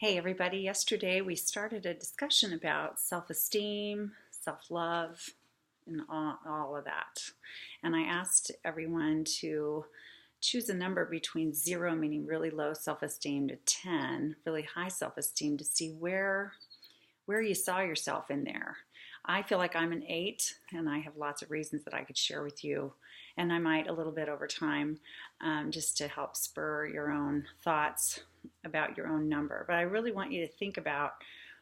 Hey everybody, yesterday we started a discussion about self-esteem, self-love, and all of that. And I asked everyone to choose a number between 0, meaning really low self-esteem, to 10, really high self-esteem, to see where you saw yourself in there. I feel like I'm an 8, and I have lots of reasons that I could share with you, and I might a little bit over time, just to help spur your own thoughts about your own number. But I really want you to think about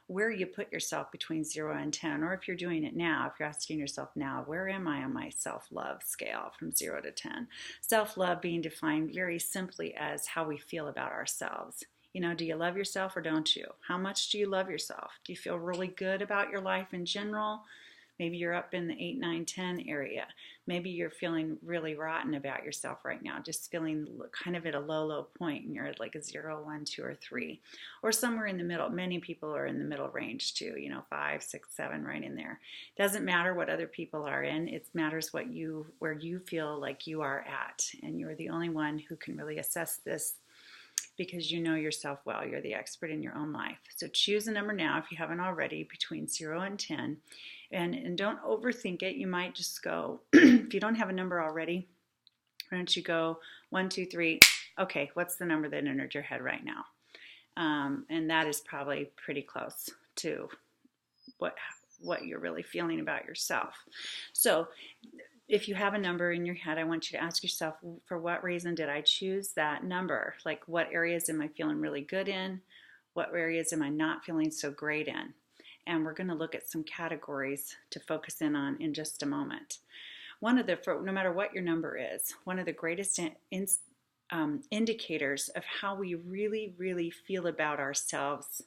where you put yourself between 0 and 10, or if you're doing it now, if you're asking yourself now, where am I on my self-love scale from 0 to 10? Self-love being defined very simply as how we feel about ourselves. Do you love yourself or don't you? How much do you love yourself? Do you feel really good about your life in general? Maybe you're up in the 8, 9, 10 area. Maybe you're feeling really rotten about yourself right now, just feeling kind of at a low point, and you're at like a 0, 1, 2, or 3, or somewhere in the middle. Many people are in the middle range too, 5, 6, 7, right in there. Doesn't matter what other people are in. It matters where you feel like you are at, and you're the only one who can really assess this because you know yourself well. You're the expert in your own life. So choose a number now if you haven't already between 0 and 10. And don't overthink it. You might just go, if you don't have a number already, why don't you go 1, 2, 3. Okay, what's the number that entered your head right now? And that is probably pretty close to what you're really feeling about yourself. So if you have a number in your head, I want you to ask yourself, for what reason did I choose that number? Like, what areas am I feeling really good in? What areas am I not feeling so great in? And we're going to look at some categories to focus in on in just a moment. No matter what your number is, one of the greatest indicators of how we really, really feel about ourselves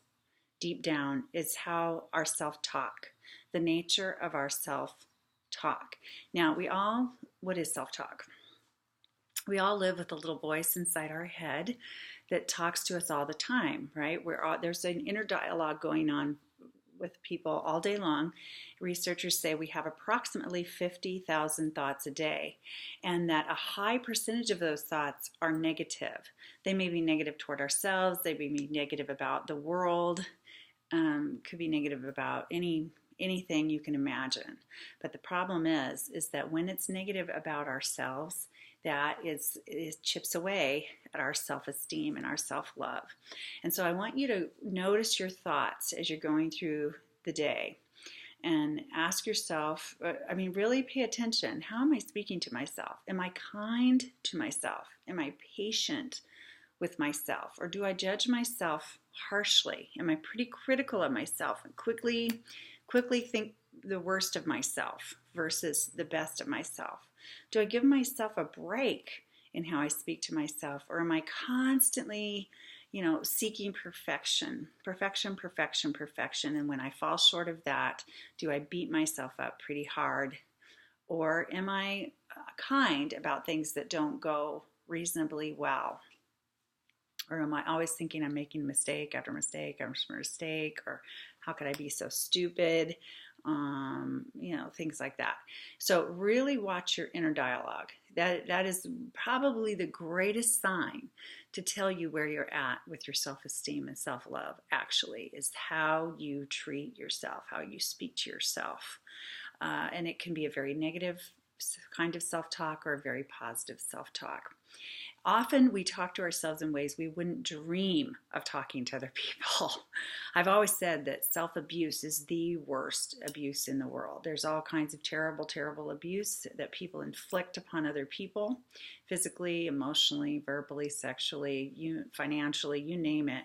deep down is how our self-talk, the nature of our self-talk. Now, what is self-talk? We all live with a little voice inside our head that talks to us all the time, right? There's an inner dialogue going on with people all day long. Researchers say we have approximately 50,000 thoughts a day, and that a high percentage of those thoughts are negative. They may be negative toward ourselves, they may be negative about the world, could be negative about anything you can imagine. But the problem is that when it's negative about ourselves, that chips away at our self-esteem and our self-love. And so I want you to notice your thoughts as you're going through the day and ask yourself, really pay attention. How am I speaking to myself? Am I kind to myself? Am I patient with myself? Or do I judge myself harshly? Am I pretty critical of myself and quickly think the worst of myself versus the best of myself? Do I give myself a break in how I speak to myself, or am I constantly, seeking perfection? And when I fall short of that, do I beat myself up pretty hard? Or am I kind about things that don't go reasonably well? Or am I always thinking I'm making mistake after mistake after mistake? Or how could I be so stupid? Things like that. So really watch your inner dialogue. That is probably the greatest sign to tell you where you're at with your self-esteem and self-love, actually, is how you treat yourself, how you speak to yourself. And it can be a very negative kind of self-talk or a very positive self-talk. Often we talk to ourselves in ways we wouldn't dream of talking to other people. I've always said that self-abuse is the worst abuse in the world. There's all kinds of terrible, terrible abuse that people inflict upon other people, physically, emotionally, verbally, sexually, financially, you name it.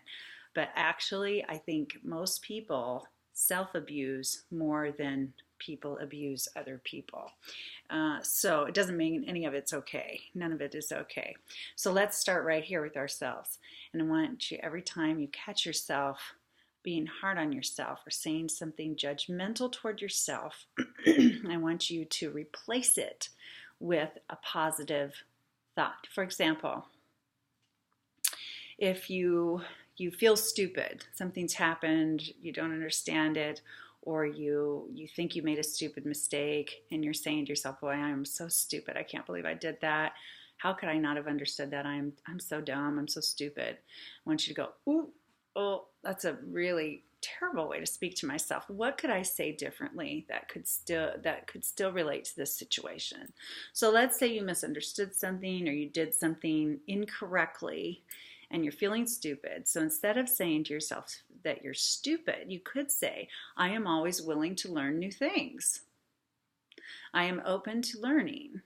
But actually, I think most people self-abuse more than people abuse other people. So it doesn't mean any of it's okay. None of it is okay. So let's start right here with ourselves. And I want you, every time you catch yourself being hard on yourself or saying something judgmental toward yourself, I want you to replace it with a positive thought. For example, if you feel stupid, something's happened, you don't understand it, or you think you made a stupid mistake and you're saying to yourself, boy, I am so stupid. I can't believe I did that. How could I not have understood that? I'm so dumb. I'm so stupid. I want you to go, ooh, oh, that's a really terrible way to speak to myself. What could I say differently that could still relate to this situation? So let's say you misunderstood something or you did something incorrectly and you're feeling stupid. So instead of saying to yourself that you're stupid, you could say, I am always willing to learn new things. I am open to learning.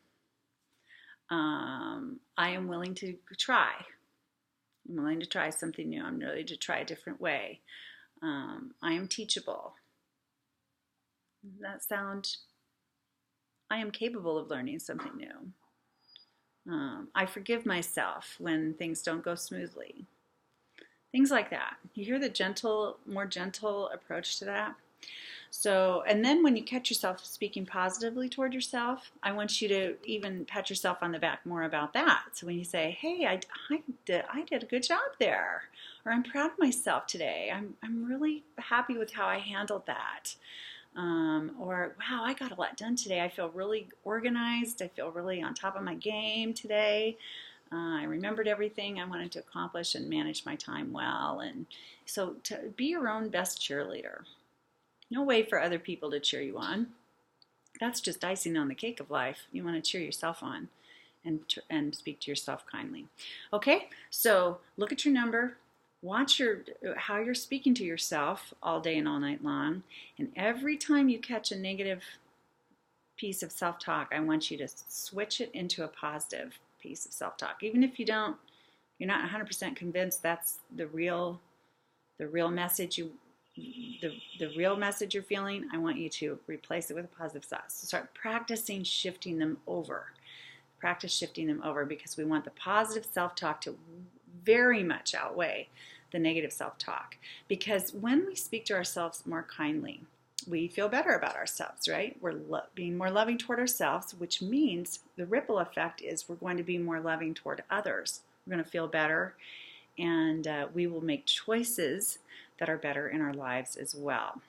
I am willing to try. I'm willing to try something new. I'm ready to try a different way. I am teachable. Does that sound? I am capable of learning something new. I forgive myself when things don't go smoothly. Things like that. You hear the more gentle approach to that? So, and then when you catch yourself speaking positively toward yourself, I want you to even pat yourself on the back more about that. So when you say, hey, I did a good job there, or I'm proud of myself today, I'm really happy with how I handled that. Or, wow, I got a lot done today. I feel really organized. I feel really on top of my game today. I remembered everything I wanted to accomplish and manage my time well. And so to be your own best cheerleader. No way for other people to cheer you on. That's just icing on the cake of life. You want to cheer yourself on and speak to yourself kindly. Okay, so look at your number. Watch how you're speaking to yourself all day and all night long. And every time you catch a negative piece of self-talk, I want you to switch it into a positive piece of self-talk. Even if you're not 100% convinced that's the real message the real message you're feeling, I want you to replace it with a positive thought. So start practicing shifting them over. Practice shifting them over because we want the positive self-talk to very much outweigh the negative self-talk. Because when we speak to ourselves more kindly, we feel better about ourselves, right? We're being more loving toward ourselves, which means the ripple effect is we're going to be more loving toward others. We're going to feel better, and we will make choices that are better in our lives as well.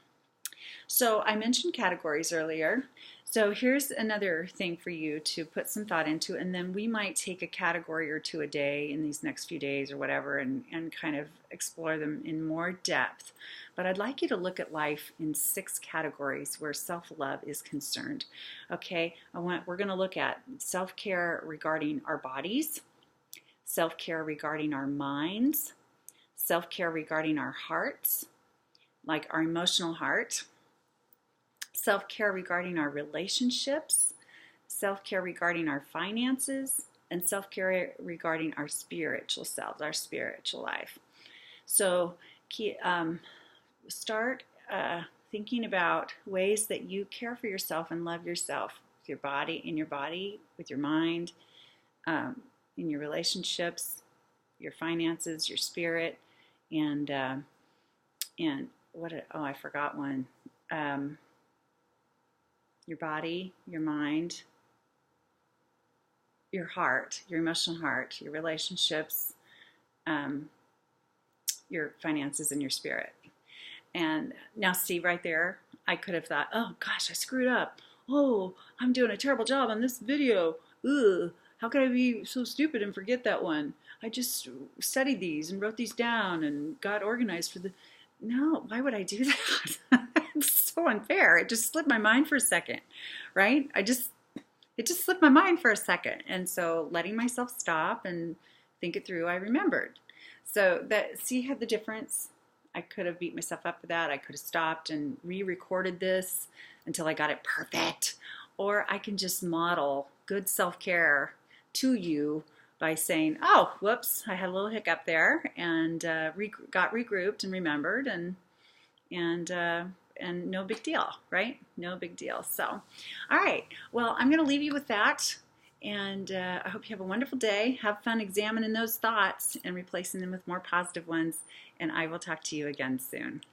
So I mentioned categories earlier. So here's another thing for you to put some thought into, and then we might take a category or two a day in these next few days or whatever and kind of explore them in more depth. But I'd like you to look at life in 6 categories where self-love is concerned. Okay, we're going to look at self-care regarding our bodies, self-care regarding our minds, self-care regarding our hearts, like our emotional heart, self-care regarding our relationships, self-care regarding our finances, and self-care regarding our spiritual selves, our spiritual life. So start thinking about ways that you care for yourself and love yourself with your body, with your mind, in your relationships, your finances, your spirit, and I forgot one. Your body, your mind, your heart, your emotional heart, your relationships, your finances, and your spirit. And now see right there, I could have thought, oh gosh, I screwed up. Oh, I'm doing a terrible job on this video. Ugh, how could I be so stupid and forget that one? I just studied these and wrote these down and got organized for the... No, why would I do that? It's so unfair. It just slipped my mind for a second, right? It just slipped my mind for a second. And so letting myself stop and think it through, I remembered. So see how the difference? I could have beat myself up for that. I could have stopped and re-recorded this until I got it perfect. Or I can just model good self-care to you by saying, oh, whoops, I had a little hiccup there, and got regrouped and remembered, and no big deal, right? No big deal. So, all right, well, I'm going to leave you with that, and I hope you have a wonderful day. Have fun examining those thoughts and replacing them with more positive ones, and I will talk to you again soon.